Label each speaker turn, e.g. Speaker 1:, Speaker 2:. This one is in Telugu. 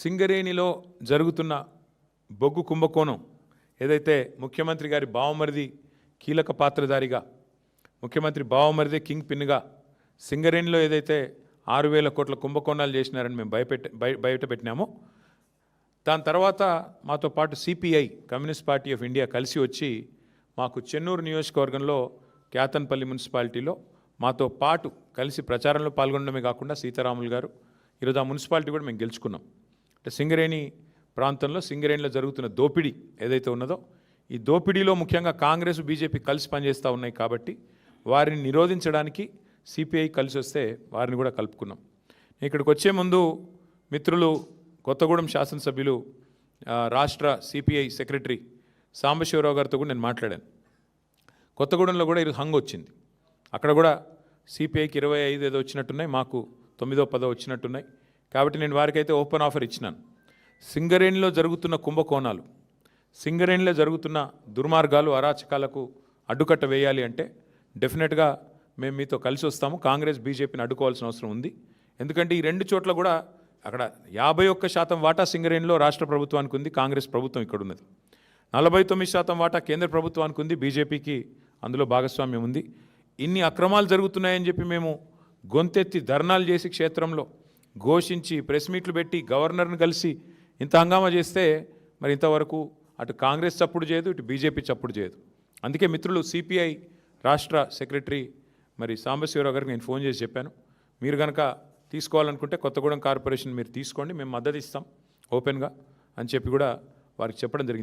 Speaker 1: సింగరేణిలో జరుగుతున్న బొగ్గు కుంభకోణం ఏదైతే ముఖ్యమంత్రి గారి బావమరిది కీలక పాత్రధారిగా ముఖ్యమంత్రి బావమరిది కింగ్ పిన్గా సింగరేణిలో ఏదైతే 6,000 కోట్ల కుంభకోణాలు చేసినారని మేము బయట పెట్టినామో దాని తర్వాత మాతో పాటు CPI communist party of India కలిసి వచ్చి మాకు చెన్నూరు నియోజకవర్గంలో క్యాతన్పల్లి మున్సిపాలిటీలో మాతో పాటు కలిసి ప్రచారంలో పాల్గొనడమే కాకుండా సీతారాములు గారు ఈరోజు ఆ మున్సిపాలిటీ కూడా మేము గెలుచుకున్నాం. అంటే సింగరేణి ప్రాంతంలో సింగరేణిలో జరుగుతున్న దోపిడీ ఏదైతే ఉన్నదో ఈ దోపిడీలో ముఖ్యంగా కాంగ్రెస్ బీజేపీ కలిసి పనిచేస్తూ ఉన్నాయి కాబట్టి వారిని నిరోధించడానికి సిపిఐ కలిసి వస్తే వారిని కూడా కలుపుకున్నాం. ఇక్కడికి వచ్చే ముందు మిత్రులు కొత్తగూడెం శాసనసభ్యులు రాష్ట్ర సిపిఐ సెక్రటరీ సాంబశివరావు గారితో కూడా నేను మాట్లాడాను. కొత్తగూడెంలో కూడా ఈరోజు హంగ్ వచ్చింది. అక్కడ కూడా సిపిఐకి 25 ఏదో వచ్చినట్టున్నాయి, మాకు 9దో 10దో వచ్చినట్టున్నాయి. కాబట్టి నేను వారికైతే ఓపెన్ ఆఫర్ ఇచ్చినాను. సింగరేణిలో జరుగుతున్న కుంభకోణాలు, సింగరేణిలో జరుగుతున్న దుర్మార్గాలు అరాచకాలకు అడ్డుకట్ట వేయాలి అంటే డెఫినెట్గా మేము మీతో కలిసి వస్తాము. కాంగ్రెస్ బీజేపీని అడ్డుకోవాల్సిన అవసరం ఉంది. ఎందుకంటే ఈ రెండు చోట్ల కూడా అక్కడ 51% వాటా సింగరేణిలో రాష్ట్ర ప్రభుత్వానికి ఉంది, కాంగ్రెస్ ప్రభుత్వం ఇక్కడ ఉన్నది. 49% వాటా కేంద్ర ప్రభుత్వానికి ఉంది, బీజేపీకి అందులో భాగస్వామ్యం ఉంది. ఇన్ని అక్రమాలు జరుగుతున్నాయని చెప్పి మేము గొంతెత్తి ధర్నాలు చేసి క్షేత్రంలో ఘోషించి ప్రెస్ మీట్లు పెట్టి గవర్నర్ని కలిసి ఇంత హంగామా చేస్తే మరి ఇంతవరకు అటు కాంగ్రెస్ చప్పుడు చేయదు, ఇటు బీజేపీ చప్పుడు చేయదు. అందుకే మిత్రులు సిపిఐ రాష్ట్ర సెక్రటరీ మరి సాంబశివరావు గారికి నేను ఫోన్ చేసి చెప్పాను, మీరు కనుక తీసుకోవాలనుకుంటే కొత్తగూడెం కార్పొరేషన్ మీరు తీసుకోండి, మేము మద్దతు ఇస్తాం ఓపెన్గా అని చెప్పి కూడా వారికి చెప్పడం జరిగింది.